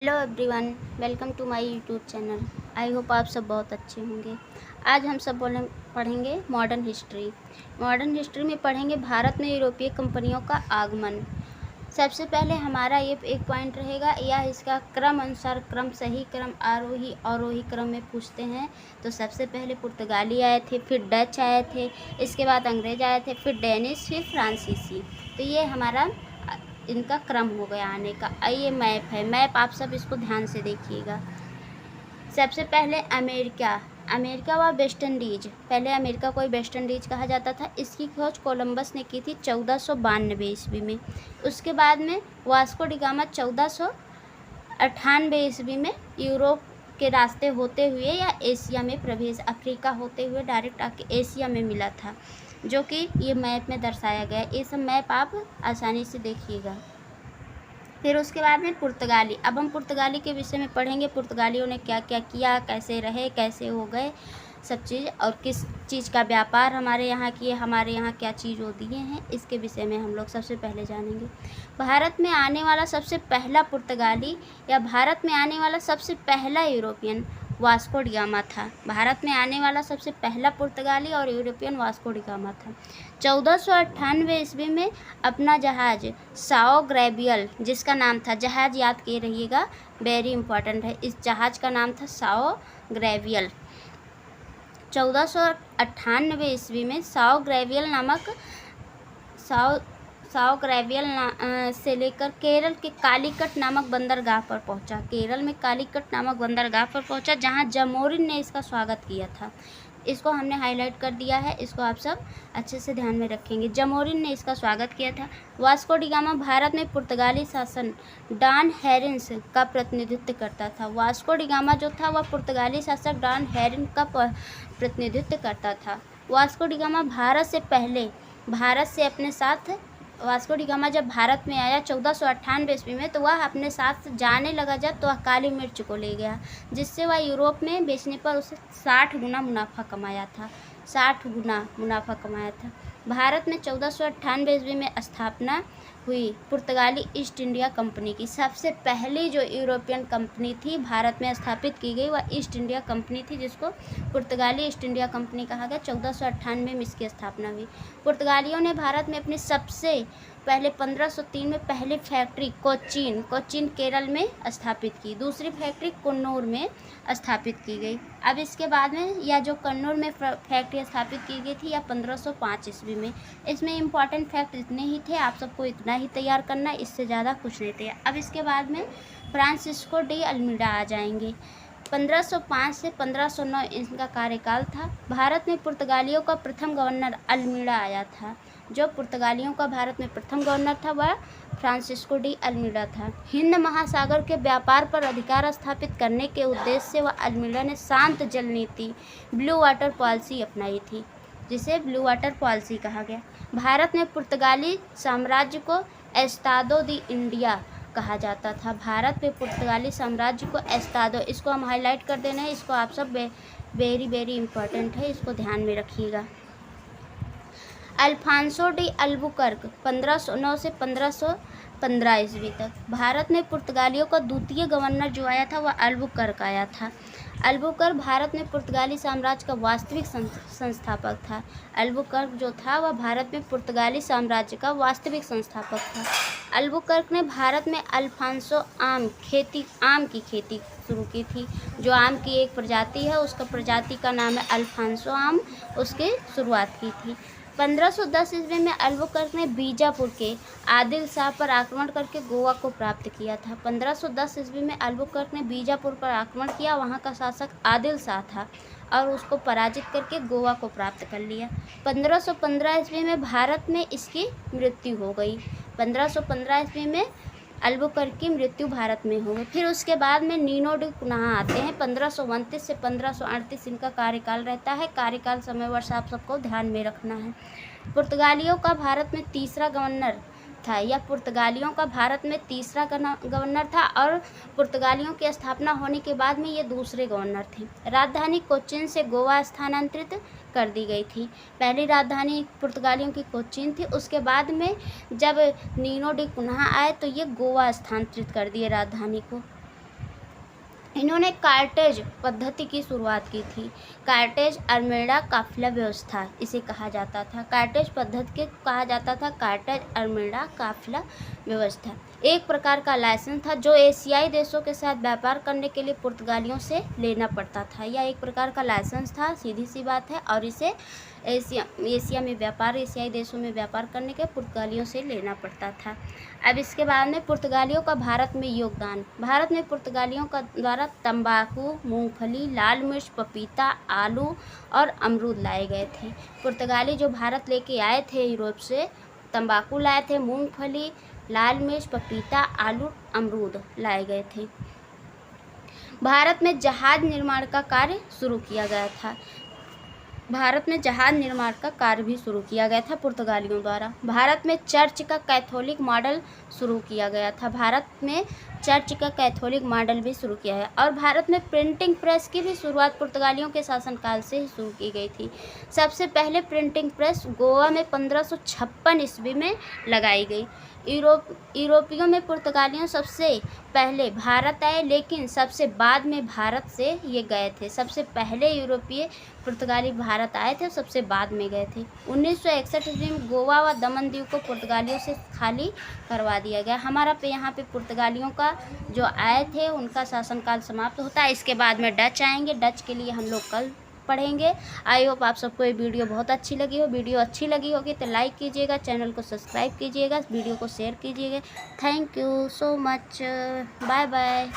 Hello everyone, welcome to my YouTube channel. I hope आप सब बहुत अच्छे होंगे। आज हम सब पढ़ेंगे मॉडर्न हिस्ट्री। मॉडर्न हिस्ट्री में पढ़ेंगे भारत में यूरोपीय कंपनियों का आगमन। सबसे पहले हमारा ये एक पॉइंट रहेगा, या इसका क्रम अनुसार क्रम सही क्रम आरोही अवरोही क्रम में पूछते हैं। तो सबसे पहले पुर्तगाली आए थे, फिर डच आए थे, इसके बाद अंग्रेज आए थे, फिर डेनिश, फिर फ्रांसीसी। तो ये हमारा इनका क्रम हो गया आने का। ये मैप है, मैप आप सब इसको ध्यान से देखिएगा। सबसे पहले अमेरिका व वेस्ट इंडीज। पहले अमेरिका को वेस्ट इंडीज कहा जाता था। इसकी खोज कोलंबस ने की थी 1492 ईस्वी में। उसके बाद में वास्को डी गामा 1498 ईस्वी में यूरोप के रास्ते होते हुए या एशिया में प्रवेश, अफ्रीका होते हुए डायरेक्ट आके एशिया में मिला था, जो कि ये मैप में दर्शाया गया। ये सब मैप आप आसानी से देखिएगा। फिर उसके बाद में पुर्तगाली। अब हम पुर्तगाली के विषय में पढ़ेंगे। पुर्तगालियों ने क्या क्या किया, कैसे रहे, कैसे हो गए, सब चीज़, और किस चीज़ का व्यापार हमारे यहाँ किए, हमारे यहाँ क्या चीज़ वो दिए हैं, इसके विषय में हम लोग सबसे पहले जानेंगे। भारत में आने वाला सबसे पहला पुर्तगाली या भारत में आने वाला सबसे पहला यूरोपियन वास्को डी गामा था। भारत में आने वाला सबसे पहला पुर्तगाली और यूरोपियन वास्को डी गामा था। 1498 ईस्वी में अपना जहाज साओ ग्रेबियल, जिसका नाम था, जहाज याद किए रहिएगा, वेरी इंपॉर्टेंट है, इस जहाज का नाम था साओ ग्रेबियल। 1498 ईस्वी में साओ ग्रेवियल से लेकर केरल के कालीकट नामक बंदरगाह पर पहुंचा। केरल में कालीकट नामक बंदरगाह पर पहुंचा, जहां जमोरिन ने इसका स्वागत किया था। इसको हमने हाईलाइट कर दिया है, इसको आप सब अच्छे से ध्यान में रखेंगे। जमोरिन ने इसका स्वागत किया था। वास्को डी गामा भारत में पुर्तगाली शासन डॉन हेरिन्स का प्रतिनिधित्व करता था। वास्को डी गामा जो था वह पुर्तगाली शासक डॉन हेरिन का प्रतिनिधित्व करता था। Vasco D gamma Vasco D gamma जब भारत में आया 1498 ईस्वी में, तो वह अपने साथ जाने लगा जब, तो वह काली मिर्च को ले गया, जिससे वह यूरोप में बेचने पर उसे 60 गुना मुनाफा कमाया था। 60 गुना मुनाफा कमाया था। भारत में 1498 ईस्वी में स्थापना हुई पुर्तगाली ईस्ट इंडिया कंपनी की। सबसे पहली जो यूरोपियन कंपनी थी भारत में स्थापित की गई, वह ईस्ट इंडिया कंपनी थी, जिसको पुर्तगाली ईस्ट इंडिया कंपनी कहा गया। 1498 में इसकी स्थापना हुई। पुर्तगालियों ने भारत में अपनी सबसे पहले 1503 में पहली फैक्ट्री कोचीन केरल में स्थापित की। दूसरी फैक्ट्री कन्नौर में स्थापित की गई। अब इसके बाद में या जो कन्नौर में फैक्ट्री स्थापित की गई थी, या 1505 ईस्वी में। इसमें इम्पॉर्टेंट फैक्ट इतने ही थे, आप सबको इतना ही तैयार करना, इससे ज़्यादा कुछ नहीं थे। अब इसके बाद में फ्रांसिस्को डी अल्मीडा आ जाएंगे। 1505 से 1509 इनका कार्यकाल था। भारत में पुर्तगालियों का प्रथम गवर्नर अल्मीडा आया था। जो पुर्तगालियों का भारत में प्रथम गवर्नर था वह फ्रांसिस्को डी अल्मीडा था। हिंद महासागर के व्यापार पर अधिकार स्थापित करने के उद्देश्य से वह अल्मीडा ने शांत जल नीति ब्लू वाटर पॉलिसी अपनाई थी, जिसे ब्लू वाटर पॉलिसी कहा गया। भारत में पुर्तगाली साम्राज्य को एस्तादो दी इंडिया कहा जाता था। भारत में पुर्तगाली साम्राज्य को एस्तादो, इसको हम हाईलाइट कर देना है, इसको आप सब वेरी इंपॉर्टेंट है, इसको ध्यान में रखिएगा। अल्फांसो डी अल्बुकर्क 1509 से 1515 ईस्वी तक। भारत में पुर्तगालियों का द्वितीय गवर्नर जो आया था वह अल्बुकर्क आया था। अल्बुकर्क भारत में पुर्तगाली साम्राज्य का वास्तविक संस्थापक था। अल्बुकर्क जो था वह भारत में पुर्तगाली साम्राज्य का वास्तविक संस्थापक था। अल्बुकर्क ने भारत में अल्फांसो आम की खेती शुरू की थी। जो आम की एक प्रजाति है, उसका प्रजाति का नाम है अल्फांसो आम, उसकी शुरुआत की थी। 1510 ईस्वी में अल्बुकर्क ने बीजापुर के आदिल शाह पर आक्रमण करके गोवा को प्राप्त किया था। 1510 ईस्वी में अल्बुकर्क ने बीजापुर पर आक्रमण किया, वहां का शासक आदिल शाह था, और उसको पराजित करके गोवा को प्राप्त कर लिया। 1515 ईस्वी में भारत में इसकी मृत्यु हो गई। 1515 ईस्वी में अल्बुकर्क की मृत्यु भारत में हो गई। फिर उसके बाद में नीनो डी कुन्हा आते हैं। 1529 से 1538 इनका कार्यकाल रहता है। कार्यकाल समय वर्ष आप सबको ध्यान में रखना है। पुर्तगालियों का भारत में तीसरा गवर्नर था, या पुर्तगालियों का भारत में तीसरा गवर्नर था, और पुर्तगालियों की स्थापना होने के बाद में ये दूसरे गवर्नर थे। राजधानी कोचीन से गोवा स्थानांतरित कर दी गई थी। पहली राजधानी पुर्तगालियों की कोचीन थी, उसके बाद में जब नीनो डी कुन्हा आए तो ये गोवा स्थानांतरित कर दिए राजधानी को। इन्होंने कार्टेज पद्धति की शुरुआत की थी। कार्टेज अल्मेडा काफिला व्यवस्था इसे कहा जाता था। कार्टेज पद्धति के कहा जाता था कार्टेज अल्मेडा काफिला व्यवस्था। एक प्रकार का लाइसेंस था जो एशियाई देशों के साथ व्यापार करने के लिए पुर्तगालियों से लेना पड़ता था। यह एक प्रकार का लाइसेंस था, सीधी सी बात है, और इसे एशियाई देशों में व्यापार करने के पुर्तगालियों से लेना पड़ता था। अब इसके बाद में पुर्तगालियों का भारत में योगदान। भारत में पुर्तगालियों का द्वारा तंबाकू, मूंगफली, लाल मिर्च, पपीता, आलू और अमरूद लाए गए थे। पुर्तगाली जो भारत लेके आए थे यूरोप से, तंबाकू लाए थे, मूंगफली, लाल मिर्च, पपीता, आलू, अमरूद लाए गए थे। भारत में जहाज निर्माण का कार्य शुरू किया गया था। भारत में जहाज निर्माण का कार्य भी शुरू किया गया था पुर्तगालियों द्वारा। भारत में चर्च का कैथोलिक मॉडल शुरू किया गया था। भारत में चर्च का कैथोलिक मॉडल भी शुरू किया है। और भारत में प्रिंटिंग प्रेस की भी शुरुआत पुर्तगालियों के शासनकाल से ही शुरू की गई थी। सबसे पहले प्रिंटिंग प्रेस गोवा में 1556 ईस्वी में लगाई गई। यूरोपियों में पुर्तगालियों सबसे पहले भारत आए, लेकिन सबसे बाद में भारत से ये गए थे। सबसे पहले यूरोपीय पुर्तगाली भारत आए थे, सबसे बाद में गए थे। 1961 ईस्वी में गोवा व दमन द्वीप को पुर्तगालियों से खाली करवा दिया गया। हमारा यहाँ पे पुर्तगालियों का जो आए थे उनका शासनकाल समाप्त होता है। इसके बाद में डच आएंगे। डच के लिए हम लोग कल पढ़ेंगे। आई होप आप सबको ये वीडियो बहुत अच्छी लगी हो। वीडियो अच्छी लगी होगी तो लाइक कीजिएगा, चैनल को सब्सक्राइब कीजिएगा, वीडियो को शेयर कीजिएगा। Thank you so much. Bye bye.